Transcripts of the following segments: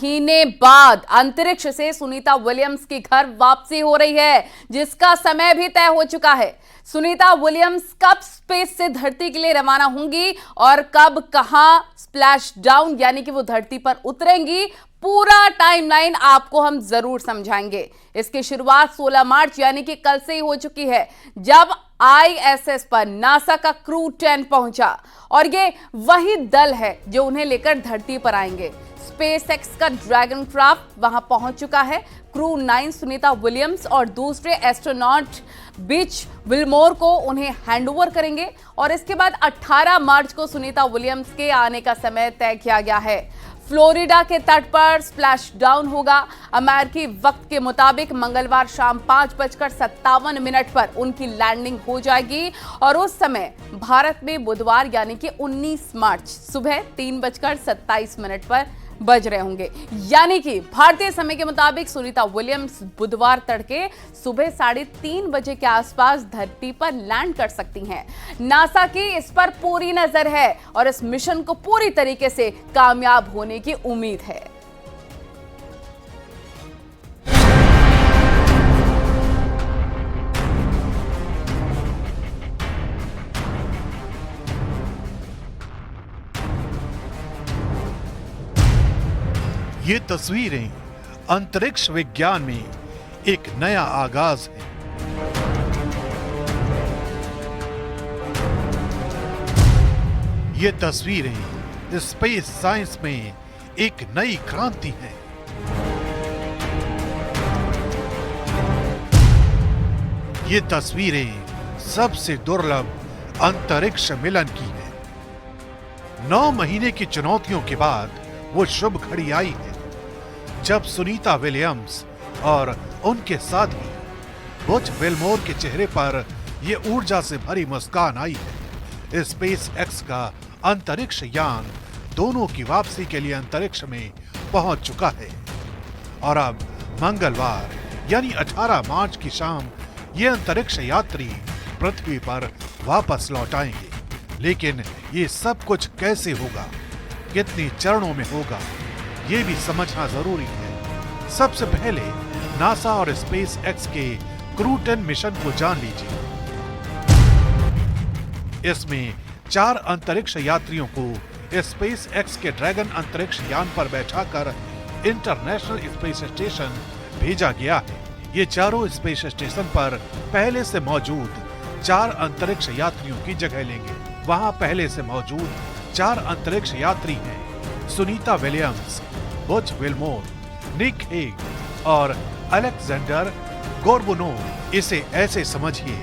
महीने बाद अंतरिक्ष से सुनीता विलियम्स की घर वापसी हो रही है, जिसका समय भी तय हो चुका है। सुनीता विलियम्स कब स्पेस से धरती के लिए रवाना होंगी और कब कहां स्प्लैश डाउन यानी कि वो धरती पर उतरेंगी, पूरा टाइमलाइन आपको हम जरूर समझाएंगे। इसकी शुरुआत 16 मार्च यानी कि कल से ही हो चुकी है, जब आईएसएस पर नासा का क्रू 10 पहुंचा और ये वही दल है जो उन्हें लेकर धरती पर आएंगे। स्पेस एक्स का ड्रैगन क्राफ्ट वहां पहुंच चुका है। क्रू 9 सुनीता विलियम्स और दूसरे एस्ट्रोनॉट बिच विलमोर को उन्हें हैंडओवर करेंगे और इसके बाद 18 मार्च को सुनीता विलियम्स के आने का समय तय किया गया है। फ्लोरिडा के तट पर स्प्लैश डाउन होगा। अमेरिकी वक्त के मुताबिक मंगलवार शाम 5:57 पर उनकी लैंडिंग हो जाएगी और उस समय भारत में बुधवार यानी कि 19 मार्च सुबह 3:27 पर बज रहे होंगे। यानी कि भारतीय समय के मुताबिक सुनीता विलियम्स बुधवार तड़के सुबह 3:30 बजे के आसपास धरती पर लैंड कर सकती हैं। नासा की इस पर पूरी नजर है और इस मिशन को पूरी तरीके से कामयाब होने की उम्मीद है। ये तस्वीरें अंतरिक्ष विज्ञान में एक नया आगाज है। ये तस्वीरें स्पेस साइंस में एक नई क्रांति है। ये तस्वीरें सबसे दुर्लभ अंतरिक्ष मिलन की है। 9 महीने की चुनौतियों के बाद वो शुभ घड़ी आई है, जब सुनीता विलियम्स और उनके साथी बुच विलमोर के चेहरे पर यह ऊर्जा से भरी मुस्कान आई है। स्पेस एक्स का अंतरिक्ष यान दोनों की वापसी के लिए अंतरिक्ष में पहुंच चुका है और अब मंगलवार यानी 18 मार्च की शाम ये अंतरिक्ष यात्री पृथ्वी पर वापस लौट आएंगे। लेकिन ये सब कुछ कैसे होगा, कितने चरणों में होगा, ये भी समझना जरूरी है। सबसे पहले नासा और स्पेस एक्स के क्रू 10 मिशन को जान लीजिए। इसमें 4 अंतरिक्ष यात्रियों को स्पेस एक्स के ड्रैगन अंतरिक्ष यान पर बैठाकर इंटरनेशनल स्पेस स्टेशन भेजा गया है। ये चारों स्पेस स्टेशन पर पहले से मौजूद 4 अंतरिक्ष यात्रियों की जगह लेंगे। वहां पहले से मौजूद 4 अंतरिक्ष यात्री हैं: Sunita Williams, Butch Wilmore, Nick Hague और अलेक्जेंडर गोर्बुनोव। इसे ऐसे समझिए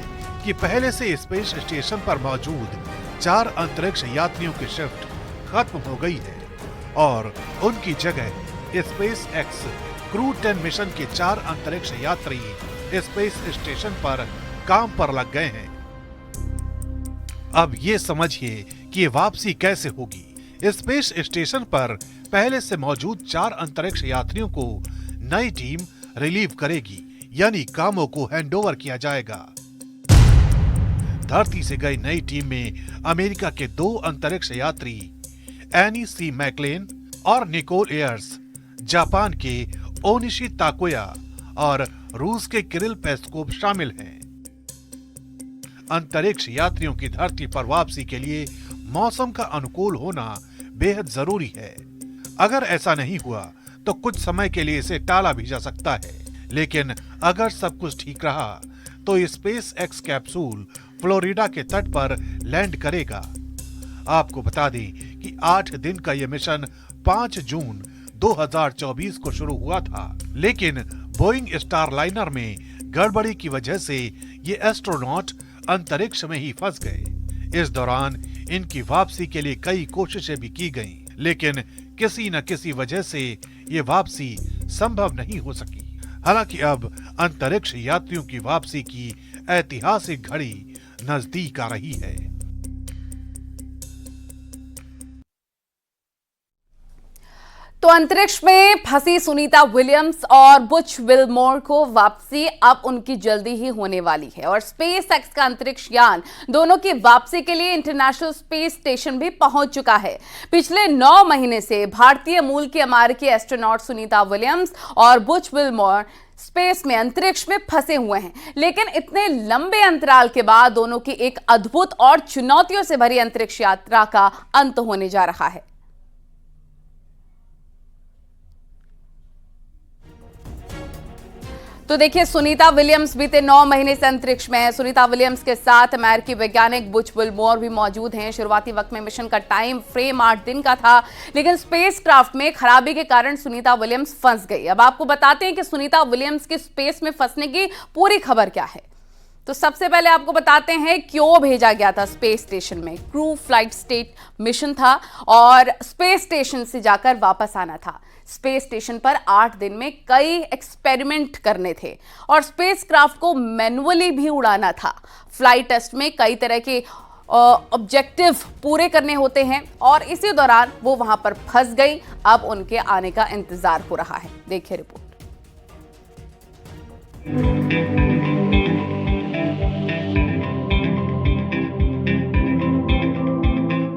कि पहले से स्पेस स्टेशन पर मौजूद 4 अंतरिक्ष यात्रियों की शिफ्ट खत्म हो गई है और उनकी जगह स्पेस एक्स क्रू 10 मिशन के 4 अंतरिक्ष यात्री स्पेस स्टेशन पर काम पर लग गए हैं। अब ये समझिए कि वापसी कैसे होगी। स्पेस स्टेशन पर पहले से मौजूद 4 अंतरिक्ष यात्रियों को नई टीम रिलीव करेगी, यानी कामों को हैंडओवर किया जाएगा। धरती से गई नई टीम में अमेरिका के 2 अंतरिक्ष यात्री एनी सी मैकलेन और निकोल एयर्स, जापान के ओनिशी ताकुया और रूस के किरिल पेस्कोव शामिल हैं। अंतरिक्ष यात्रियों की धरती पर वापसी के लिए मौसम का अनुकूल होना बेहद जरूरी है। अगर ऐसा नहीं हुआ तो कुछ समय के लिए इसे टाला भी जा सकता है, लेकिन अगर सब कुछ ठीक रहा तो स्पेस एक्स कैप्सूल फ्लोरिडा के तट पर लैंड करेगा। आपको बता दें कि 8 दिन का यह मिशन 5 जून 2024 को शुरू हुआ था, लेकिन बोइंग स्टारलाइनर में गड़बड़ी की वजह से ये एस्ट्रोनॉट अंतरिक्ष में ही फंस गए। इस दौरान इनकी वापसी के लिए कई कोशिशें भी की गईं, लेकिन किसी न किसी वजह से ये वापसी संभव नहीं हो सकी। हालांकि अब अंतरिक्ष यात्रियों की वापसी की ऐतिहासिक घड़ी नजदीक आ रही है। तो अंतरिक्ष में फंसी सुनीता विलियम्स और बुच विलमोर को वापसी अब उनकी जल्दी ही होने वाली है और स्पेस एक्स का अंतरिक्ष यान दोनों की वापसी के लिए इंटरनेशनल स्पेस स्टेशन भी पहुंच चुका है। पिछले 9 महीने से भारतीय मूल की अमेरिकी एस्ट्रोनॉट सुनीता विलियम्स और बुच विलमोर स्पेस में अंतरिक्ष में फंसे हुए हैं, लेकिन इतने लंबे अंतराल के बाद दोनों की एक अद्भुत और चुनौतियों से भरी अंतरिक्ष यात्रा का अंत होने जा रहा है। तो देखिए, सुनीता विलियम्स बीते 9 महीने से अंतरिक्ष में है। सुनीता विलियम्स के साथ अमेरिकी वैज्ञानिक बुच विलमोर भी मौजूद हैं। शुरुआती वक्त में मिशन का टाइम फ्रेम 8 दिन का था, लेकिन स्पेसक्राफ्ट में खराबी के कारण सुनीता विलियम्स फंस गई। अब आपको बताते हैं कि सुनीता विलियम्स की स्पेस में फंसने की पूरी खबर क्या है। तो सबसे पहले आपको बताते हैं क्यों भेजा गया था स्पेस स्टेशन में। क्रू फ्लाइट स्टेट मिशन था और स्पेस स्टेशन से जाकर वापस आना था। स्पेस स्टेशन पर 8 दिन में कई एक्सपेरिमेंट करने थे और स्पेसक्राफ्ट को मैन्युअली भी उड़ाना था। फ्लाइट टेस्ट में कई तरह के ऑब्जेक्टिव पूरे करने होते हैं और इसी दौरान वो वहां पर फंस गई। अब उनके आने का इंतजार हो रहा है। देखिए रिपोर्ट।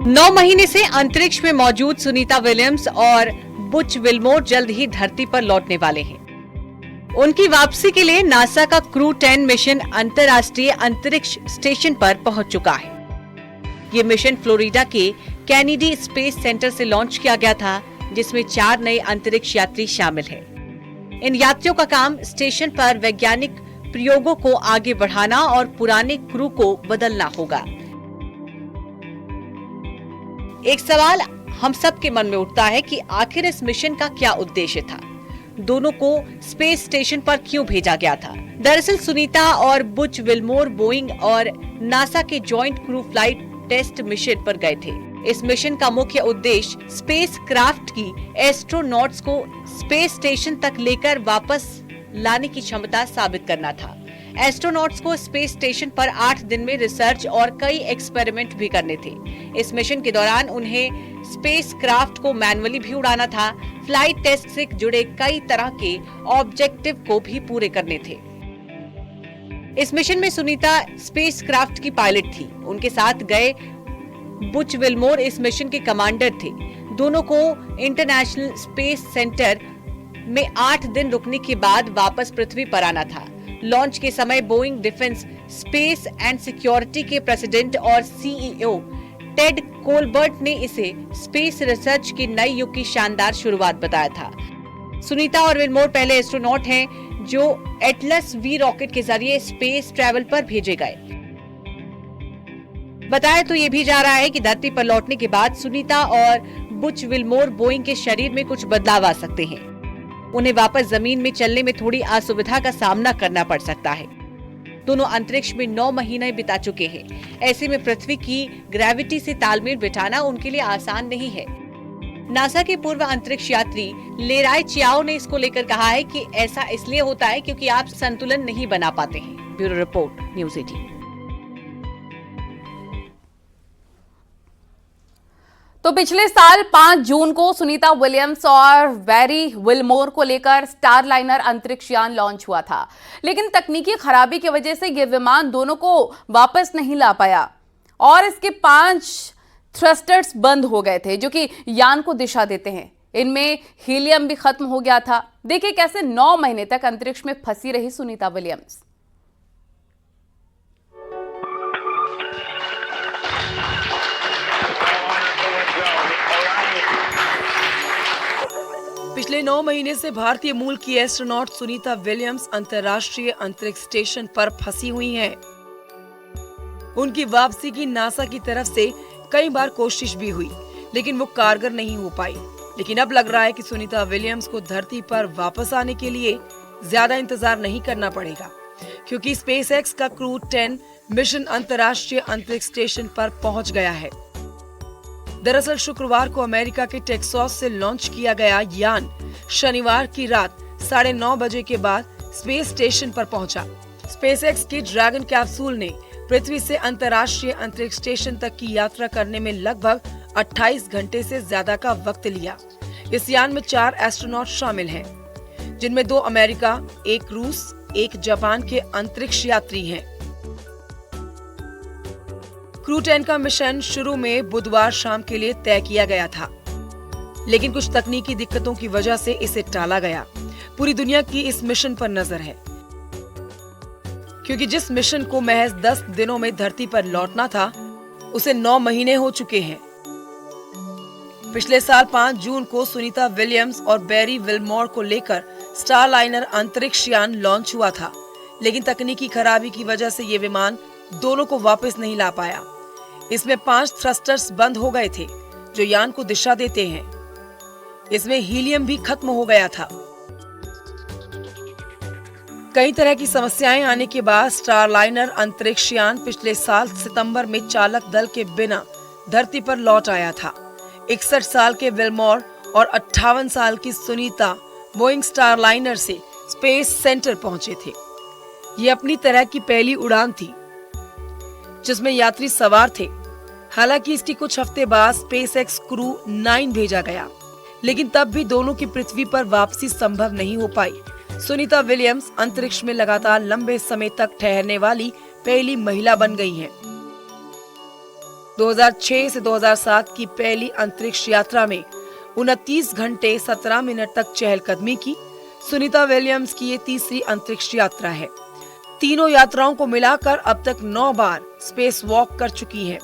9 महीने से अंतरिक्ष में मौजूद सुनीता विलियम्स और बुच विलमोर जल्द ही धरती पर लौटने वाले हैं। उनकी वापसी के लिए नासा का क्रू 10 मिशन अंतर्राष्ट्रीय अंतरिक्ष स्टेशन पर पहुंच चुका है। ये मिशन फ्लोरिडा के कैनेडी स्पेस सेंटर से लॉन्च किया गया था, जिसमें 4 नए अंतरिक्ष यात्री शामिल हैं। इन यात्रियों का काम स्टेशन पर वैज्ञानिक प्रयोगों को आगे बढ़ाना और पुराने क्रू को बदलना होगा। एक सवाल हम सब के मन में उठता है कि आखिर इस मिशन का क्या उद्देश्य था? दोनों को स्पेस स्टेशन पर क्यों भेजा गया था? दरअसल सुनीता और बुच विलमोर बोइंग और नासा के joint crew flight test mission पर गए थे। इस मिशन का मुख्य उद्देश्य स्पेस क्राफ्ट की एस्ट्रोनॉट्स को स्पेस स्टेशन तक लेकर वापस लाने की क्षमता साबित करना था। एस्ट्रोनॉट्स को स्पेस स्टेशन पर 8 दिन में रिसर्च और कई एक्सपेरिमेंट भी करने थे। इस मिशन के दौरान उन्हें स्पेस क्राफ्ट को मैन्युअली भी उड़ाना था। फ्लाइट टेस्ट से जुड़े कई तरह के ऑब्जेक्टिव को भी पूरे करने थे। इस मिशन में सुनीता स्पेस क्राफ्ट की पायलट थी। उनके साथ गए बुच विलमोर इस मिशन के कमांडर थे। दोनों को इंटरनेशनल स्पेस सेंटर में 8 दिन रुकने के बाद वापस पृथ्वी पर आना था। लॉन्च के समय Boeing defence space and security के प्रेसिडेंट और सीईओ टेड कोलबर्ट ने इसे स्पेस रिसर्च के नए युग की शानदार शुरुआत बताया था। सुनीता और विलमोर पहले एस्ट्रोनॉट हैं जो एटलस वी रॉकेट के जरिए स्पेस ट्रैवल पर भेजे गए। बताया तो ये भी जा रहा है कि धरती पर लौटने के बाद सुनीता और बुच विलमोर बोइंग के शरीर में कुछ बदलाव आ सकते हैं। उन्हें वापस जमीन में चलने में थोड़ी असुविधा का सामना करना पड़ सकता है। दोनों अंतरिक्ष में 9 महीने बिता चुके हैं। ऐसे में पृथ्वी की ग्रेविटी से तालमेल बिठाना उनके लिए आसान नहीं है। नासा के पूर्व अंतरिक्ष यात्री लेराय चियाओ ने इसको लेकर कहा है कि ऐसा इसलिए होता है क्योंकि आप संतुलन नहीं बना पाते हैं। Bureau report, news 18। तो पिछले साल 5 जून को सुनीता विलियम्स और बैरी विलमोर को लेकर स्टारलाइनर अंतरिक्ष यान लॉन्च हुआ था, लेकिन तकनीकी खराबी की वजह से यह विमान दोनों को वापस नहीं ला पाया और इसके 5 थ्रस्टर्स बंद हो गए थे जो कि यान को दिशा देते हैं। इनमें हीलियम भी खत्म हो गया था। देखिए कैसे 9 महीने तक अंतरिक्ष में फंसी रही सुनीता विलियम्स। पिछले 9 महीने से भारतीय मूल की एस्ट्रोनॉट सुनीता विलियम्स अंतर्राष्ट्रीय अंतरिक्ष स्टेशन पर फंसी हुई हैं। उनकी वापसी की नासा की तरफ से कई बार कोशिश भी हुई, लेकिन वो कारगर नहीं हो पाई। लेकिन अब लग रहा है कि सुनीता विलियम्स को धरती पर वापस आने के लिए ज्यादा इंतजार नहीं करना पड़ेगा, क्योंकि स्पेसएक्स का क्रू 10 मिशन अंतर्राष्ट्रीय अंतरिक्ष स्टेशन पर पहुंच गया है। दरअसल शुक्रवार को अमेरिका के टेक्सास से लॉन्च किया गया यान शनिवार की रात 9:30 बजे के बाद स्पेस स्टेशन पर पहुंचा। स्पेसएक्स की ड्रैगन कैप्सूल ने पृथ्वी से अंतर्राष्ट्रीय अंतरिक्ष स्टेशन तक की यात्रा करने में लगभग 28 घंटे से ज्यादा का वक्त लिया। इस यान में 4 एस्ट्रोनॉट शामिल हैं, जिनमें 2 अमेरिका, 1 रूस, 1 जापान के अंतरिक्ष यात्री हैं। क्रू 10 का मिशन शुरू में बुधवार शाम के लिए तय किया गया था, लेकिन कुछ तकनीकी दिक्कतों की वजह से इसे टाला गया। पूरी दुनिया की इस मिशन पर नजर है, क्योंकि जिस मिशन को महज 10 दिनों में धरती पर लौटना था, उसे 9 महीने हो चुके हैं। पिछले साल 5 जून को सुनीता विलियम्स और बैरी विलमोर को लेकर स्टारलाइनर अंतरिक्ष यान लॉन्च हुआ था, लेकिन तकनीकी खराबी की वजह से ये विमान दोनों को वापस नहीं ला पाया। इसमें 5 थ्रस्टर्स बंद हो गए थे, जो यान को दिशा देते हैं। इसमें हीलियम भी खत्म हो गया था। कई तरह की समस्याएं आने के बाद स्टारलाइनर अंतरिक्ष यान पिछले साल सितंबर में चालक दल के बिना धरती पर लौट आया था। 61 साल के विलमोर और 58 साल की सुनीता बोइंग स्टारलाइनर से स्पेस सेंटर पहुंचे थे। ये अपनी तरह की पहली उड़ान थी जिसमें यात्री सवार थे। हालांकि इसकी कुछ हफ्ते बाद स्पेसएक्स क्रू 9 भेजा गया, लेकिन तब भी दोनों की पृथ्वी पर वापसी संभव नहीं हो पाई। सुनीता विलियम्स अंतरिक्ष में लगातार लंबे समय तक ठहरने वाली पहली महिला बन गई हैं। 2006 से 2007 की पहली अंतरिक्ष यात्रा में 29 घंटे 17 मिनट तक चहलकदमी की। सुनीता विलियम्स की ये तीसरी अंतरिक्ष यात्रा है। तीनों यात्राओं को मिलाकर अब तक 9 बार स्पेस वॉक कर चुकी हैं।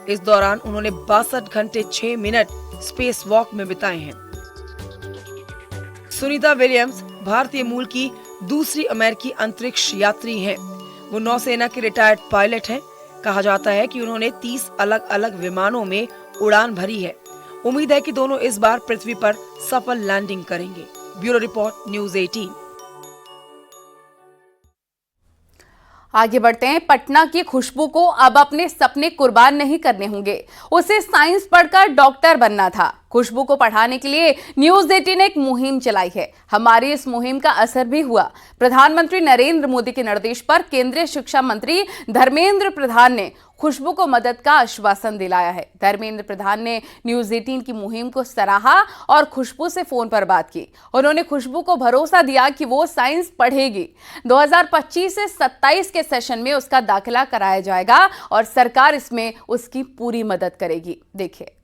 इस दौरान उन्होंने 62 घंटे 6 मिनट स्पेस वॉक में बिताए हैं। सुनीता विलियम्स भारतीय मूल की दूसरी अमेरिकी अंतरिक्ष यात्री हैं। वो नौसेना के रिटायर्ड पायलट हैं। कहा जाता है कि उन्होंने 30 अलग अलग विमानों में उड़ान भरी है। उम्मीद है कि दोनों इस बार पृथ्वी पर सफल लैंडिंग करेंगे। Bureau report, news 18। आगे बढ़ते हैं। पटना की खुशबू को अब अपने सपने कुर्बान नहीं करने होंगे। उसे साइंस पढ़कर डॉक्टर बनना था। खुशबू को पढ़ाने के लिए न्यूज़ 18 ने एक मुहिम चलाई है। हमारी इस मुहिम का असर भी हुआ। प्रधानमंत्री नरेंद्र मोदी के निर्देश पर केंद्रीय शिक्षा मंत्री धर्मेंद्र प्रधान ने खुशबू को मदद का आश्वासन दिलाया है। धर्मेंद्र प्रधान ने न्यूज़ 18 की मुहिम को सराहा और खुशबू से फोन पर बात की। उन्होंने खुशबू को भरोसा दिया कि वो साइंस पढ़ेगी। 2025 से 27 के सेशन में उसका दाखिला कराया जाएगा और सरकार इसमें उसकी पूरी मदद करेगी। देखिए।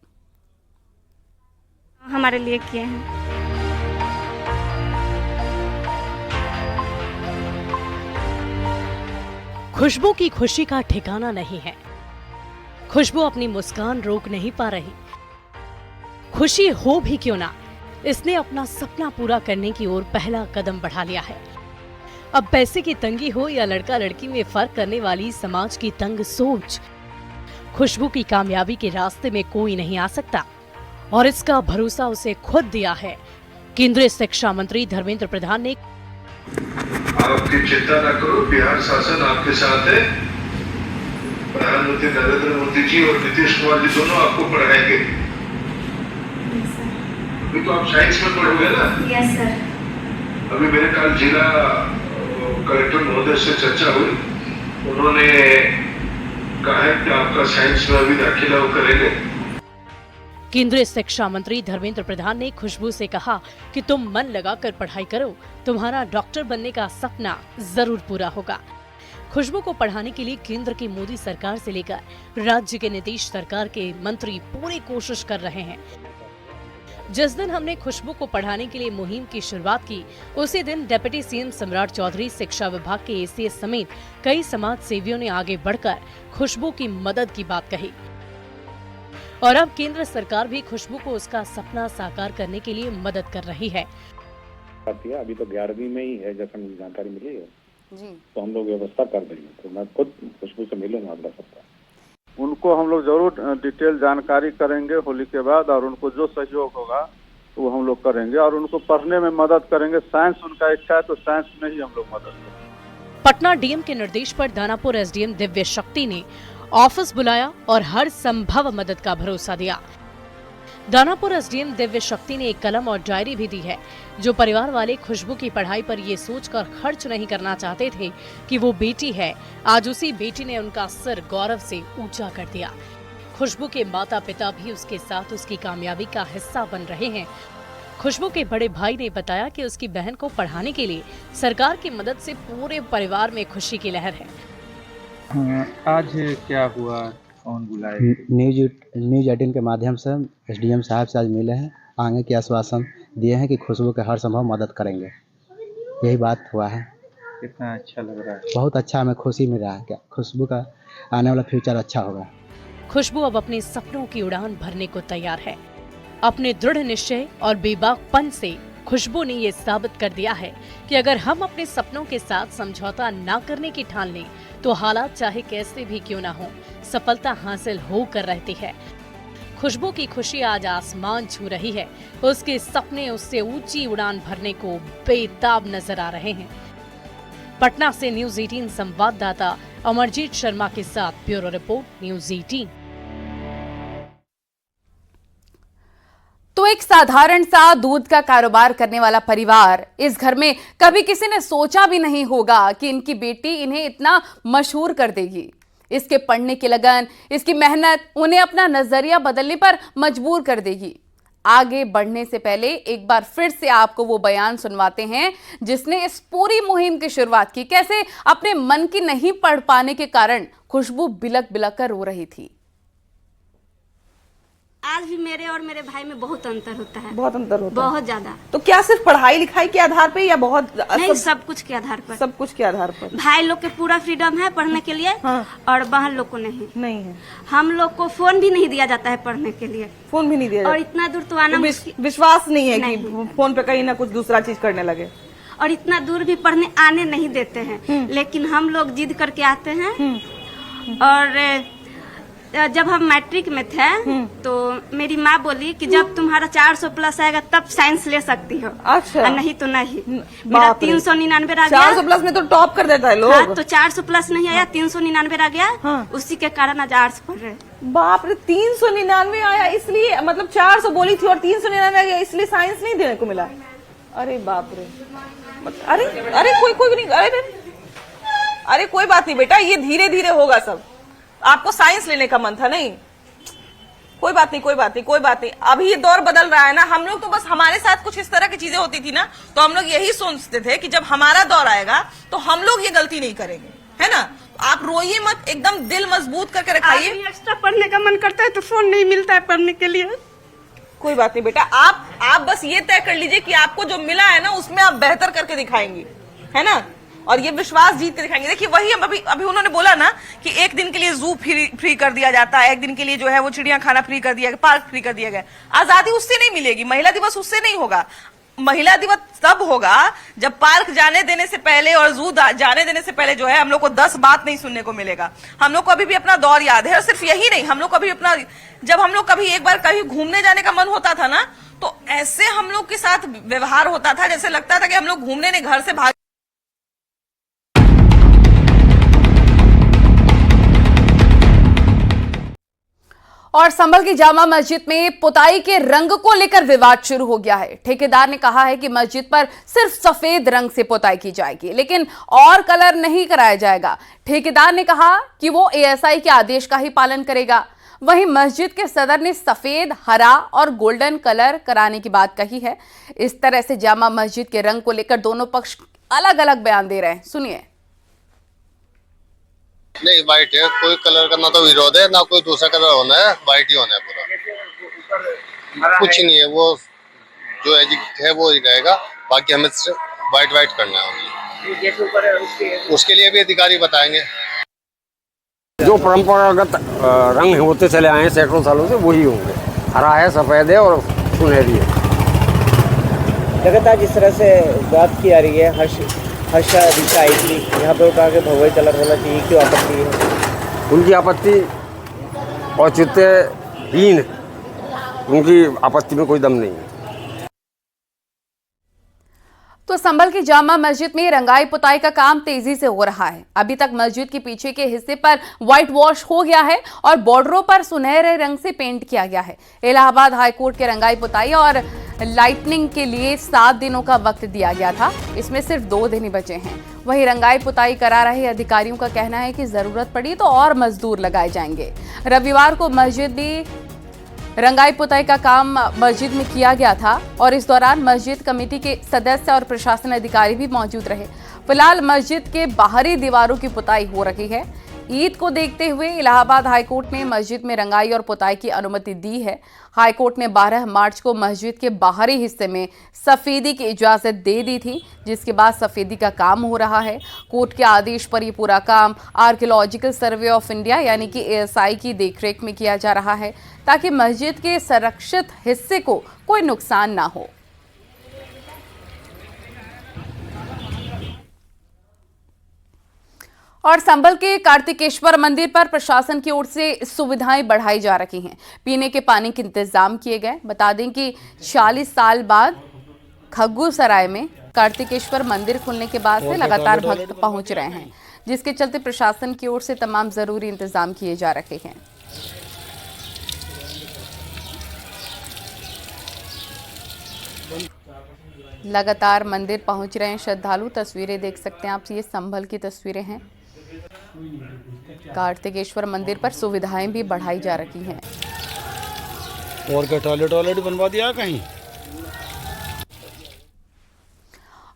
हमारे लिए किए हैं। खुशबू की खुशी का ठिकाना नहीं है। खुशबू अपनी मुस्कान रोक नहीं पा रही। खुशी हो भी क्यों ना, इसने अपना सपना पूरा करने की ओर पहला कदम बढ़ा लिया है। अब पैसे की तंगी हो या लड़का लड़की में फर्क करने वाली समाज की तंग सोच, खुशबू की कामयाबी के रास्ते में कोई नहीं आ सकता और इसका भरोसा उसे खुद दिया है केंद्रीय शिक्षा मंत्री धर्मेंद्र प्रधान ने। आपकी चिंता न करो, बिहार शासन आपके साथ है। प्रधानमंत्री नरेंद्र मोदी जी और नीतीश कुमार जी दोनों आपको पढ़ाएंगे। अभी तो आप साइंस में पढ़ोगे ना? Yes sir. अभी मेरे कल जिला कलेक्टर महोदय से चर्चा हुई। उन्होंने कहा है कि आपका साइंस में अभी दाखिला वो करेंगे। केंद्रीय शिक्षा मंत्री धर्मेंद्र प्रधान ने खुशबू से कहा कि तुम मन लगाकर पढ़ाई करो, तुम्हारा डॉक्टर बनने का सपना जरूर पूरा होगा। खुशबू को पढ़ाने के लिए केंद्र की मोदी सरकार से लेकर राज्य के नीतीश सरकार के मंत्री पूरी कोशिश कर रहे हैं। जिस दिन हमने खुशबू को पढ़ाने के लिए मुहिम की शुरुआत की, उसी दिन डिप्टी सीएम सम्राट चौधरी, शिक्षा विभाग के एसीएस समेत कई समाज सेवियों ने आगे बढ़कर खुशबू की मदद की बात कही और अब केंद्र सरकार भी खुशबू को उसका सपना साकार करने के लिए मदद कर रही है। अभी तो 11वीं में ही है, जैसा मुझे जानकारी मिली है जी, तो हम लोग व्यवस्था कर देंगे। तो मैं खुद खुशबू से मिलूंगा अगला सप्ताह। उनको हम लोग जरूर डिटेल जानकारी करेंगे होली के बाद, और उनको जो सहयोग होगा तो वो हम लोग करेंगे और उनको पढ़ने में मदद करेंगे। साइंस उनका इच्छा है तो साइंस में ही हम लोग मदद करेंगे। पटना डीएम के निर्देश पर दानापुर एसडीएम दिव्य शक्ति ने ऑफिस बुलाया और हर संभव मदद का भरोसा दिया। दानापुर एसडीएम दिव्य शक्ति ने एक कलम और डायरी भी दी है। जो परिवार वाले खुशबू की पढ़ाई पर ये सोचकर खर्च नहीं करना चाहते थे कि वो बेटी है, आज उसी बेटी ने उनका सिर गौरव से ऊंचा कर दिया। खुशबू के माता पिता भी उसके साथ उसकी कामयाबी का हिस्सा बन रहे हैं खुशबू के बड़े भाई ने बताया कि उसकी बहन को पढ़ाने के लिए सरकार की मदद से पूरे परिवार में खुशी की लहर है। आज क्या हुआ, कौन बुलाए? न्यूज 18 के माध्यम से एसडीएम साहब से आज मिले हैं, आगे के आश्वासन दिए हैं कि खुशबू के हर संभव मदद करेंगे। यही बात हुआ है। कितना अच्छा लग रहा है। बहुत अच्छा, हमें खुशी मिल रहा है कि खुशबू का आने वाला फ्यूचर अच्छा होगा। खुशबू अब अपने सपनों की उड़ान भरने को तैयार है। अपने दृढ़ निश्चय और बेबाकपन से खुशबू ने ये साबित कर दिया है कि अगर हम अपने सपनों के साथ समझौता ना करने की ठान लें तो हालात चाहे कैसे भी क्यों ना हो, सफलता हासिल होकर रहती है। खुशबू की खुशी आज आसमान छू रही है। उसके सपने उससे ऊंची उड़ान भरने को बेताब नजर आ रहे हैं। पटना से न्यूज 18 संवाददाता अमरजीत शर्मा के साथ ब्यूरो रिपोर्ट न्यूज 18। तो एक साधारण सा दूध का कारोबार करने वाला परिवार, इस घर में कभी किसी ने सोचा भी नहीं होगा कि इनकी बेटी इन्हें इतना मशहूर कर देगी। इसके पढ़ने की लगन, इसकी मेहनत उन्हें अपना नजरिया बदलने पर मजबूर कर देगी। आगे बढ़ने से पहले एक बार फिर से आपको वो बयान सुनवाते हैं जिसने इस पूरी मुहिम की शुरुआत की। कैसे अपने मन की नहीं पढ़ पाने के कारण खुशबू बिलक बिलक कर रो रही थी। आज भी मेरे और मेरे भाई में बहुत अंतर होता है। बहुत अंतर होता है, बहुत ज्यादा। तो क्या सिर्फ पढ़ाई लिखाई के आधार पे या बहुत नहीं, सब कुछ के आधार पर। सब कुछ के आधार पर भाई लोग के पूरा फ्रीडम है पढ़ने के लिए। हाँ। और बहन लोग को नहीं है। हम लोग को फोन भी नहीं दिया जाता है पढ़ने के लिए। फोन भी नहीं दिया और इतना दूर तो आना विश्वास नहीं है कि फोन पे कहीं ना कुछ दूसरा चीज करने लगे। और इतना दूर भी पढ़ने आने नहीं देते हैं, लेकिन हम लोग जिद करके आते हैं। और जब हम मैट्रिक में थे तो मेरी माँ बोली कि जब तुम्हारा 400 प्लस आएगा तब साइंस ले सकती हो। अच्छा। नहीं तो नहीं। मेरा 399 आ गया। 400 प्लस में तो टॉप कर देता है लोग। हाँ, तो 400 प्लस नहीं आया, 399 आ गया। हाँ। उसी के कारण आज आर्ट्स पढ़ रहे। बाप रे, 399 आया इसलिए, मतलब 400 बोली थी और 399 आ गया इसलिए साइंस नहीं देने को मिला। अरे बाप रे। अरे अरे कोई नहीं। अरे कोई बात नहीं बेटा, ये धीरे धीरे होगा सब। आपको साइंस लेने का मन था नहीं? कोई बात नहीं। अभी ये दौर बदल रहा है ना। हम लोग तो बस, हमारे साथ कुछ इस तरह की चीजें होती थी ना, तो हम लोग यही सोचते थे कि जब हमारा दौर आएगा तो हम लोग ये गलती नहीं करेंगे, है ना। आप रोइए मत, एकदम दिल मजबूत करके रखाइए। एक्स्ट्रा पढ़ने का मन करता है तो फोन नहीं मिलता है पढ़ने के लिए। कोई बात नहीं बेटा, आप बस ये तय कर लीजिए कि आपको जो मिला है ना उसमें आप बेहतर करके दिखाएंगे, है ना। और ये विश्वास जीत के दिखाएंगे। देखिए वही हम अभी उन्होंने बोला ना कि एक दिन के लिए जू फ्री कर दिया जाता है, एक दिन के लिए जो है वो चिड़िया खाना फ्री कर दिया गया, पार्क फ्री कर दिया गया। आजादी उससे नहीं मिलेगी, महिला दिवस उससे नहीं होगा। महिला दिवस तब होगा जब पार्क जाने देने से पहले और जू जाने देने से पहले जो है हम लोग को 10 बात नहीं सुनने को मिलेगा। हम लोग को अभी भी अपना दौर याद है। और सिर्फ यही नहीं, हम लोग को अभी अपना, जब हम लोग कभी एक बार कहीं घूमने जाने का मन होता था ना, तो ऐसे हम लोग के साथ व्यवहार होता था जैसे लगता था कि हम लोग घूमने नहीं, घर से भाग। और संभल की जामा मस्जिद में पुताई के रंग को लेकर विवाद शुरू हो गया है। ठेकेदार ने कहा है कि मस्जिद पर सिर्फ सफेद रंग से पुताई की जाएगी, लेकिन और कलर नहीं कराया जाएगा। ठेकेदार ने कहा कि वो एएसआई के आदेश का ही पालन करेगा। वहीं मस्जिद के सदर ने सफेद, हरा और गोल्डन कलर कराने की बात कही है। इस तरह से जामा मस्जिद के रंग को लेकर दोनों पक्ष अलग अलग बयान दे रहे हैं। सुनिए। नहीं, व्हाइट है, कोई कलर का ना तो विरोध है ना कोई दूसरा कलर होना है, व्हाइट ही होना है पूरा। कुछ नहीं है, वो जो एजिट है वो ही रहेगा, बाकी हमें व्हाइट करना है। उसके लिए भी अधिकारी बताएंगे। जो परंपरागत रंग होते चले आए हैं सैकड़ों सालों से वही होंगे। हरा है, सफेद है और सुनहरी है। लगातार जिस तरह से बात की जा रही है, हर्षा दिशा आई थी, यहाँ पर कहा कि भगवा कलर होना चाहिए, क्यों आपत्ति है? उनकी आपत्ति औचित्यहीन है, उनकी आपत्ति में कोई दम नहीं है। तो संभल की जामा मस्जिद में रंगाई पुताई का काम तेजी से हो रहा है। अभी तक मस्जिद के पीछे के हिस्से पर व्हाइट वॉश हो गया है और बॉर्डरों पर सुनहरे रंग से पेंट किया गया है। इलाहाबाद हाईकोर्ट के रंगाई पुताई और लाइटनिंग के लिए 7 दिनों का वक्त दिया गया था, इसमें सिर्फ 2 दिन ही बचे हैं। वहीं रंगाई पुताई करा रहे अधिकारियों का कहना है कि जरूरत पड़ी तो और मजदूर लगाए जाएंगे। रविवार को मस्जिद भी रंगाई पुताई का काम मस्जिद में किया गया था और इस दौरान मस्जिद कमेटी के सदस्य और प्रशासन अधिकारी भी मौजूद रहे। फिलहाल मस्जिद के बाहरी दीवारों की पुताई हो रही है। ईद को देखते हुए इलाहाबाद हाईकोर्ट ने मस्जिद में रंगाई और पुताई की अनुमति दी है। हाईकोर्ट ने 12 मार्च को मस्जिद के बाहरी हिस्से में सफेदी की इजाजत दे दी थी, जिसके बाद सफेदी का काम हो रहा है। कोर्ट के आदेश पर यह पूरा काम आर्कियोलॉजिकल सर्वे ऑफ इंडिया यानी कि ASI की देखरेख में किया जा रहा है, ताकि मस्जिद के संरक्षित हिस्से को कोई नुकसान ना हो। और संभल के कार्तिकेश्वर मंदिर पर प्रशासन की ओर से सुविधाएं बढ़ाई जा रही हैं। पीने के पानी के इंतजाम किए गए। बता दें कि 40 साल बाद खग्गूसराय में कार्तिकेश्वर मंदिर खुलने के बाद से लगातार भक्त पहुंच रहे हैं, जिसके चलते प्रशासन की ओर से तमाम जरूरी इंतजाम किए जा रहे हैं। लगातार मंदिर पहुंच रहे हैं श्रद्धालु। तस्वीरें देख सकते हैं आप, ये संभल की तस्वीरें हैं। कार्तिकेश्वर मंदिर पर सुविधाएं भी बढ़ाई जा रही हैं। और क्या टॉयलेट बनवा दिया कहीं।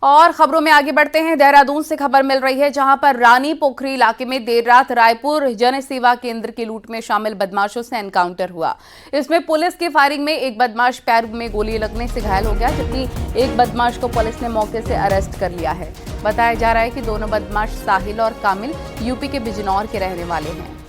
और खबरों में आगे बढ़ते हैं। देहरादून से खबर मिल रही है, जहां पर रानी पोखरी इलाके में देर रात रायपुर जन सेवा केंद्र की लूट में शामिल बदमाशों से एनकाउंटर हुआ। इसमें पुलिस की फायरिंग में एक बदमाश पैर में गोली लगने से घायल हो गया, जबकि एक बदमाश को पुलिस ने मौके से अरेस्ट कर लिया है। बताया जा रहा है कि दोनों बदमाश साहिल और कामिल यूपी के बिजनौर के रहने वाले हैं।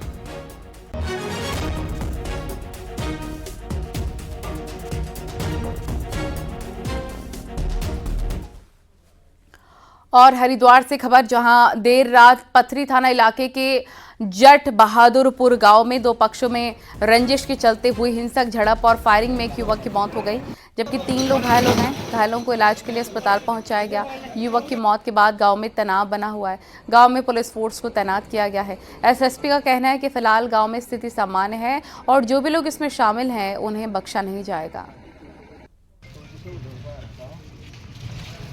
और हरिद्वार से खबर, जहां देर रात पथरी थाना इलाके के जट बहादुरपुर गांव में दो पक्षों में रंजिश के चलते हुई हिंसक झड़प और फायरिंग में एक युवक की मौत हो गई, जबकि 3 लोग घायल हो गए। घायलों को इलाज के लिए अस्पताल पहुंचाया गया। युवक की मौत के बाद गांव में तनाव बना हुआ है। गांव में पुलिस फोर्स को तैनात किया गया है। SSP का कहना है कि फिलहाल गांव में स्थिति सामान्य है और जो भी लोग इसमें शामिल हैं उन्हें बख्शा नहीं जाएगा।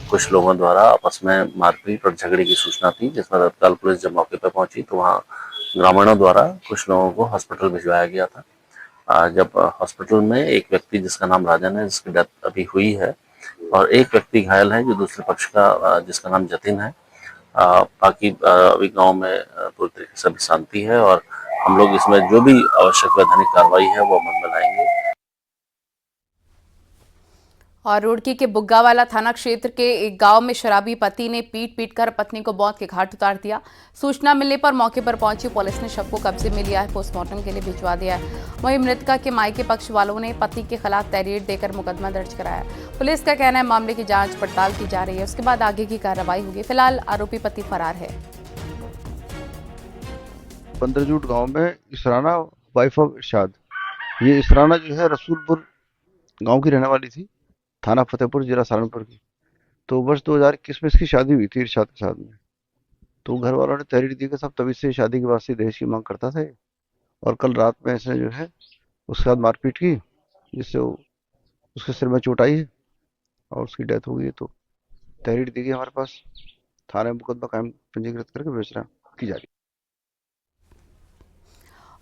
कुछ लोगों द्वारा आपस में मारपीट और झगड़े की सूचना थी, जिसमें तत्काल पुलिस जब मौके पर पहुंची तो वहां ग्रामीणों द्वारा कुछ लोगों को हॉस्पिटल भिजवाया गया था। जब हॉस्पिटल में एक व्यक्ति जिसका नाम राजन है, जिसकी डेथ अभी हुई है, और एक व्यक्ति घायल है जो दूसरे पक्ष का जिसका नाम जतिन है। बाकी अभी गांव में पूरी तरीके से अभी शांति है और हम लोग इसमें जो भी आवश्यक वैधानिक कार्रवाई है वो अमल में लाएंगे। और रुड़की के बुग्गावाला थाना क्षेत्र के एक गांव में शराबी पति ने पीट कर पत्नी को मौत के घाट उतार दिया। सूचना मिलने पर मौके पर पहुंची पुलिस ने शव को कब्जे में लिया है, पोस्टमार्टम के लिए भिजवा दिया है। वहीं मृतका के मायके पक्ष वालों ने पति के खिलाफ तहरीर देकर मुकदमा दर्ज कराया। पुलिस का कहना है मामले की जांच पड़ताल की जा रही है, उसके बाद आगे की कार्रवाई होगी। फिलहाल आरोपी पति फरार है। बंदरजूट गाँव में इसराना वाइफ ऑफ इरशाद, ये इसराना जो है रसूलपुर गाँव की रहने वाली थी, थाना फतेहपुर जिला सहारनपुर की। तो वर्ष 2021 में इसकी शादी हुई थी इरशाद के साथ में। तो घर वालों ने तहरीर दी कि सब तभी से शादी के बाद से दहेज की मांग करता था, और कल रात में इसने जो है उसके साथ मारपीट की, जिससे उसके सिर में चोट आई है और उसकी डेथ हो गई। तो तहरीर दी गई हमारे पास, थाने में मुकदमा कायम पंजीकृत करके बेचना की जा रही है।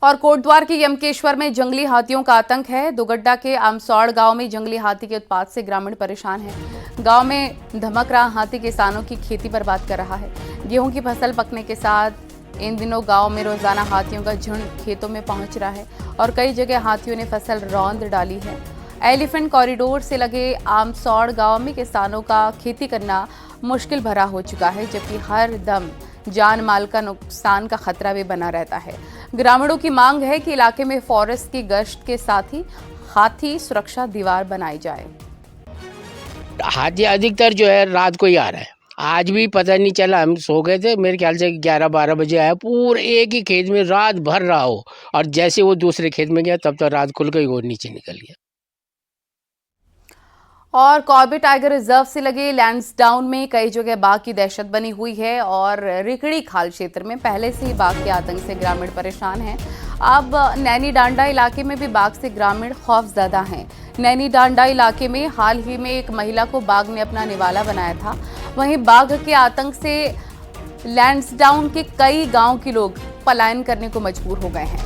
और कोटद्वार के यमकेश्वर में जंगली हाथियों का आतंक है। दुगड्डा के आमसौड़ गांव में जंगली हाथी के उत्पात से ग्रामीण परेशान हैं। गांव में धमक रहा हाथी किसानों की खेती बर्बाद कर रहा है। गेहूं की फसल पकने के साथ इन दिनों गांव में रोजाना हाथियों का झुंड खेतों में पहुंच रहा है और कई जगह हाथियों ने फसल रौंद डाली है। एलिफेंट कॉरिडोर से लगे आमसौड़ गांव में किसानों का खेती करना मुश्किल भरा हो चुका है, जबकि हर दम जान माल का नुकसान का खतरा भी बना रहता है। ग्रामीणों की मांग है कि इलाके में फॉरेस्ट की गश्त के साथ ही हाथी सुरक्षा दीवार बनाई जाए। हाथी अधिकतर जो है रात को ही आ रहा है। आज भी पता नहीं चला, हम सो गए थे, मेरे ख्याल से 11-12 बजे आया, पूरे एक ही खेत में रात भर रहा हो, और जैसे वो दूसरे खेत में गया तब तो रात खुल गई, वो नीचे निकल गया। और कॉर्बेट टाइगर रिजर्व से लगे लैंसडाउन में कई जगह बाघ की दहशत बनी हुई है और रिकड़ी खाल क्षेत्र में पहले से ही बाघ के आतंक से ग्रामीण परेशान हैं। अब नैनी डांडा इलाके में भी बाघ से ग्रामीण खौफजदा हैं। नैनी डांडा इलाके में हाल ही में एक महिला को बाघ ने अपना निवाला बनाया था। वहीं बाघ के आतंक से लैंसडाउन के कई गांव के लोग पलायन करने को मजबूर हो गए हैं।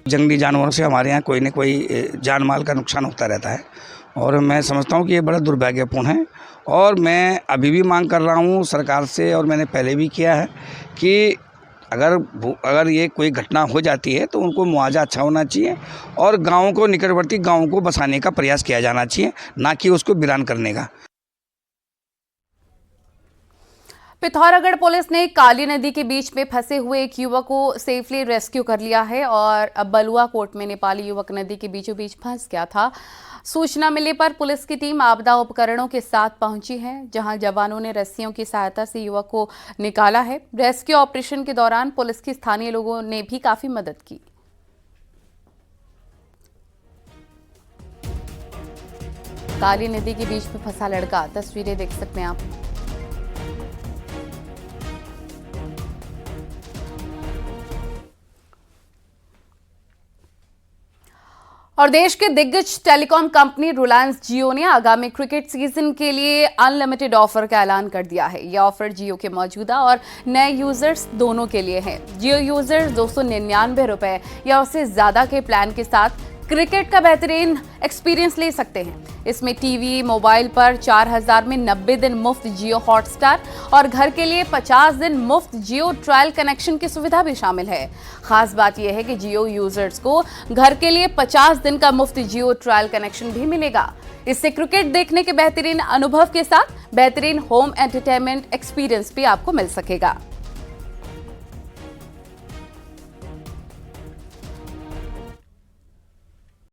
जंगली जानवरों से हमारे यहाँ कोई न कोई जान माल का नुकसान होता रहता है और मैं समझता हूँ कि ये बड़ा दुर्भाग्यपूर्ण है। और मैं अभी भी मांग कर रहा हूँ सरकार से, और मैंने पहले भी किया है कि अगर ये कोई घटना हो जाती है तो उनको मुआवजा अच्छा होना चाहिए और गाँव को, निकटवर्ती गाँव को बसाने का प्रयास किया जाना चाहिए, ना कि उसको वीरान करने का। पिथौरागढ़ पुलिस ने काली नदी के बीच में फंसे हुए एक युवक को सेफली रेस्क्यू कर लिया है और अब बलुआ कोट में नेपाली युवक नदी के बीचों बीच फंस गया था। सूचना मिलने पर पुलिस की टीम आपदा उपकरणों के साथ पहुंची है, जहां जवानों ने रस्सियों की सहायता से युवक को निकाला है। रेस्क्यू ऑपरेशन के दौरान पुलिस की स्थानीय लोगों ने भी काफी मदद की। काली नदी के बीच में फंसा लड़का, तस्वीरें देख सकते हैं आप। और देश के दिग्गज टेलीकॉम कंपनी रिलायंस जियो ने आगामी क्रिकेट सीजन के लिए अनलिमिटेड ऑफर का ऐलान कर दिया है। यह ऑफर जियो के मौजूदा और नए यूजर्स दोनों के लिए है। जियो यूजर्स 299 रुपए या उससे ज्यादा के प्लान के साथ क्रिकेट का बेहतरीन एक्सपीरियंस ले सकते हैं। इसमें टीवी, मोबाइल पर 4000 में 90 दिन मुफ्त जियो हॉटस्टार और घर के लिए 50 दिन मुफ्त जियो ट्रायल कनेक्शन की सुविधा भी शामिल है। खास बात यह है कि जियो यूजर्स को घर के लिए 50 दिन का मुफ्त जियो ट्रायल कनेक्शन भी मिलेगा। इससे क्रिकेट देखने के बेहतरीन अनुभव के साथ बेहतरीन होम एंटरटेनमेंट एक्सपीरियंस भी आपको मिल सकेगा।